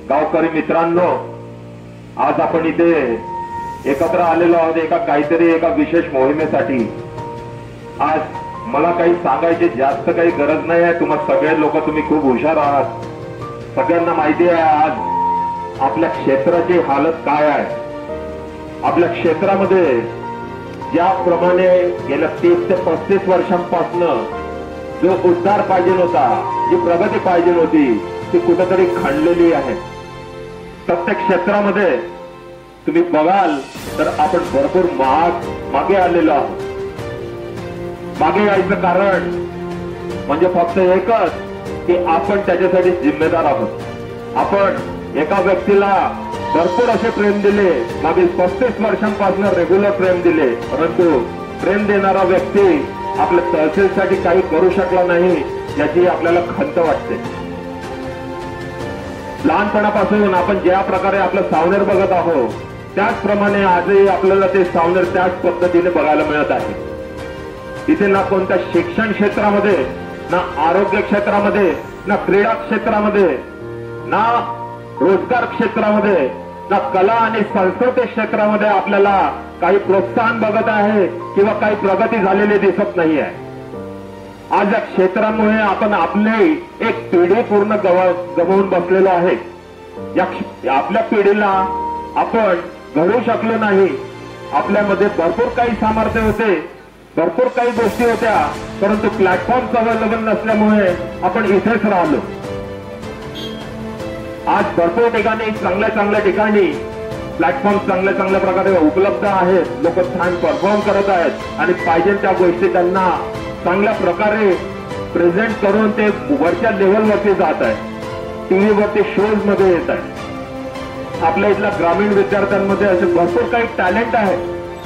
गावकरी मित्रांनो, आज आपण इथे एकत्र आलेलो आहोत एका विशेष मोहिमेसाठी। आज मला काही सांगायची जास्त काही गरज नाही आहे। तुम्हा सगळे लोक तुम्ही खूप हुशार आहात। सगळ्यांना माहिती आहे आज आपल्या क्षेत्राची हालत काय आहे। आपल्या क्षेत्रामध्ये ज्याप्रमाणे गेल्या 30 ते 35 वर्षांपासून जो उद्धार पाहिजे होता, जी प्रगती पाहिजे होती, ती कुठेतरी खंडलेली आहे। प्रत्येक क्षेत्रामध्ये तुम्ही बघाल तर आपण भरपूर मागे आलेलो आहोत। मागे यायचं कारण म्हणजे फक्त एकच की आपण त्याच्यासाठी जिम्मेदार आहोत। आपण एका व्यक्तीला भरपूर असे प्रेम दिले, मागील 35 वर्षांपासून रेग्युलर प्रेम दिले, परंतु प्रेम देणारा व्यक्ती आपल्या तहसीलसाठी काही करू शकला नाही याची आपल्याला खंत वाटते। लहानपणापासून आपण ज्या प्रकारे आपलं सावनेर बघत आहोत त्याचप्रमाणे आजही आपल्याला ते सावनेर त्याच पद्धतीने बघायला मिळत आहे। इथे ना कोणत्या शिक्षण क्षेत्रामध्ये, ना आरोग्य क्षेत्रामध्ये, ना क्रीडा क्षेत्रामध्ये, ना रोजगार क्षेत्रामध्ये, ना कला आणि संस्कृती क्षेत्रामध्ये आपल्याला काही प्रोत्साहन बघत आहे किंवा काही प्रगती झालेली दिसत नाहीये। आज या क्षेत्रामुळे आपण आपली एक पिढी पूर्ण गमावून बसलेलो आहे। आपल्या पिढीला आपण घडवू शकलो नाही। आपल्यामध्ये भरपूर काही सामर्थ्य होते, भरपूर काही गोष्टी होत्या, परंतु प्लॅटफॉर्म अवेलेबल नसल्यामुळे आपण इथेच राहिलो। आज भरपूर ठिकाणी चांगल्या ठिकाणी प्लॅटफॉर्म चांगल्या प्रकारे उपलब्ध आहेत। लोक छान परफॉर्म करत आहेत आणि पाहिजे त्या गोष्टी त्यांना चांगल्या प्रकारे प्रेझेंट करून ते वरच्या लेव्हलवरती जात आहेत, टीव्हीवरती शोज मध्ये येत आहेत। आपल्या इथल्या ग्रामीण विद्यार्थ्यांमध्ये असे भरपूर काही टॅलेंट आहे,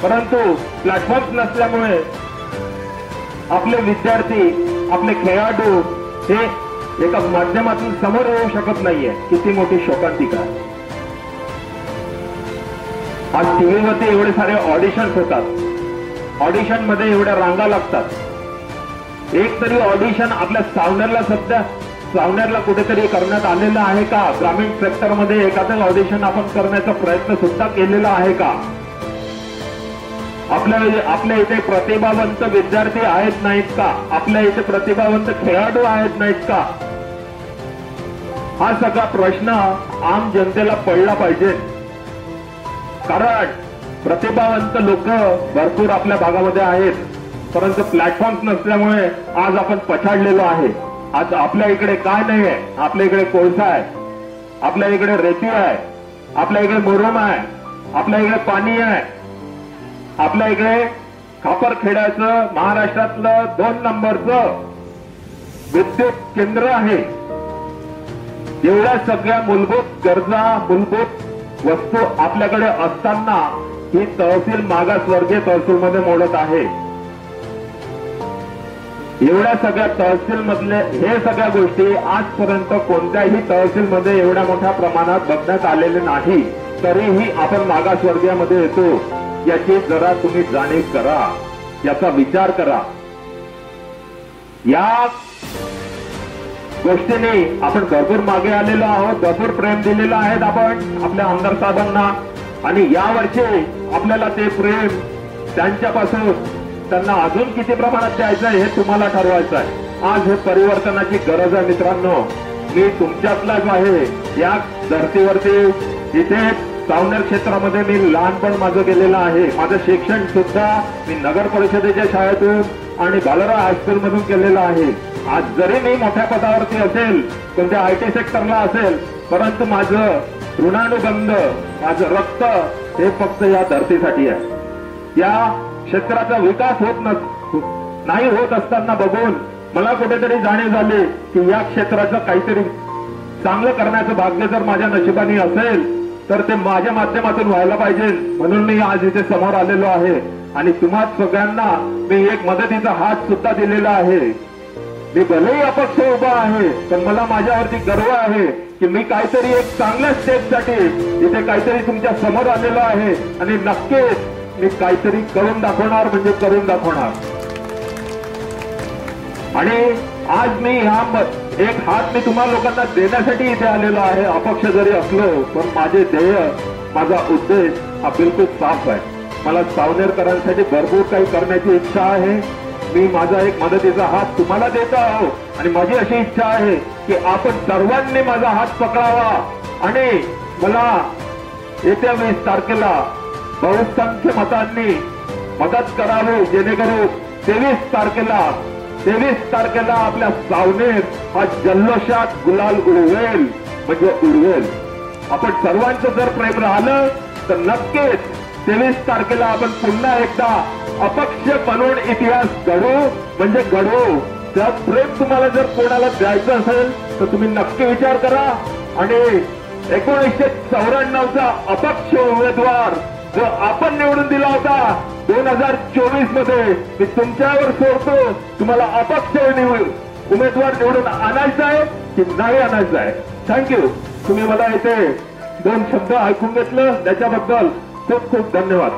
परंतु प्लॅटफॉर्म नसल्यामुळे आपले विद्यार्थी, आपले खेळाडू हे एका माध्यमातून समोर येऊ शकत नाहीये। किती मोठी शोकांतिका। आज टीव्हीवरती एवढे सारे ऑडिशन्स होतात, ऑडिशन मध्ये एवढ्या रांगा लागतात। एक तरी ऑडिशन आपल्या सावनेरला कुठेतरी करण्यात आलेलं आहे का? ग्रामीण सेक्टरमध्ये एखादं ऑडिशन आपण करण्याचा प्रयत्न सुद्धा केलेला आहे का? आपल्या इथे प्रतिभावंत विद्यार्थी आहेत नाहीत का? आपल्या इथे प्रतिभावंत खेळाडू आहेत नाहीत का? हा सगळा प्रश्न आम जनतेला पडला पाहिजे, कारण प्रतिभावंत लोक भरपूर आपल्या भागामध्ये आहेत, परंतु प्लॅटफॉर्म नसल्यामुळे आज आपण पछाडलेलो आहे। आज आपल्या इकडे काय नाही आहे? आपल्या इकडे कोळसा आहे, आपल्या इकडे रेती आहे, आपल्या इकडे मुरुम आहे, आपल्या इकडे पाणी आहे, आपल्या इकडे खापरखेड्याचं महाराष्ट्रातलं 2 नंबरचं विद्युत केंद्र आहे। एवढ्या सगळ्या मूलभूत गरजा, मूलभूत वस्तू आपल्याकडे असताना ही तहसील मागासवर्गीय तहसीलमध्ये मोडत आहे। एवढ्या सगळ्या तहसील मधले हे सगळ्या गोष्टी आजपर्यंत कोणत्याही तहसीलमध्ये एवढ्या मोठ्या प्रमाणात बघण्यात आलेले नाही, तरीही आपण मागासवर्गीयामध्ये येतो। याची जरा तुम्ही जाणीव करा, याचा विचार करा। या गोष्टीने आपण भरपूर मागे आलेलो आहोत, भरपूर प्रेम दिलेलं आहे आपण आपल्या आमदार साहेबांना, आणि यावर्षी आपल्याला ते प्रेम त्यांच्यापासून त्यांना अजून किती प्रमाणात द्यायचं आहे हे तुम्हाला ठरवायचं आहे। आज हे परिवर्तनाची गरज आहे मित्रांनो। मी तुमच्यातलाच आहे। या धर्तीवरती इथे सावनेर क्षेत्रामध्ये मी लहानपण माझं गेलेलं आहे। माझं शिक्षण सुद्धा मी नगर परिषदेच्या शाळेतून आणि बालरा हायस्कूल मधून केलेलं आहे। आज जरी मी मोठ्या पदावरती असेल, कोणत्या IT सेक्टरला असेल, परंतु माझं ऋणानुबंध, माझं रक्त हे फक्त या धर्तीसाठी आहे। या क्षेत्राचा विकास नाही होत असताना बघून मला कुठेतरी जाणीव झाली की या क्षेत्राचं काहीतरी चांगलं करण्याचं भाग्य जर माझ्या नशिबाने असेल तर ते माझ्या माध्यमातून व्हायला पाहिजे। म्हणून मी आज इथे समोर आलेलो आहे आणि तुम्हा सगळ्यांना मी एक मदतीचा हात सुद्धा दिलेला आहे। मी भलेही अपक्ष उभा आहे, पण मला माझ्यावरती गर्व आहे की मी काहीतरी एक चांगल्या स्टेपसाठी इथे काहीतरी तुमच्या समोर आलेलो आहे आणि नक्कीच मी काहीतरी करून दाखवणार म्हणजे करून दाखवणार। आणि आज मी एक हात मी तुम्हा लोकांना देण्यासाठी इथे आलेलो आहे. अपक्ष जरी असलो पण माझे ध्येय, माझा उद्देश हा बिलकुल साफ आहे. मला सावनेरकरांसाठी भरपूर काही करण्याची इच्छा आहे. मी माझा एक मदतीचा हात तुम्हाला देतो आहो आणि माझी अशी इच्छा आहे की आपण सर्वांनी माझा हात पकडावा आणि मला येत्या 20 तारखेला बहुसंख्य मतांनी मदत करावी, जेणेकरून 23 तारखेला आपल्या सावनेर हा जल्लोषात गुलाल उडवेल, म्हणजे उडवेल. आपण सर्वांचं जर प्रेम राहिलं तर नक्कीच 23 तारखेला आपण पुन्हा एकदा अपक्ष बनवून इतिहास घडवू, म्हणजे घडवू. त्या प्रेम तुम्हाला जर कोणाला द्यायचं असेल तर तुम्ही नक्की विचार करा. आणि 1994चा अपक्ष उमेदवार जो आपण निवडून दिला होता 2024 मध्ये, मी तुमच्यावर सोडतो, तुम्हाला अपक्ष उमेदवार निवडून आणायचा आहे की नाही आणायचा आहे. थँक्यू. तुम्ही मला इथे 2 शब्द ऐकून घेतलं त्याच्याबद्दल खूप खूप धन्यवाद.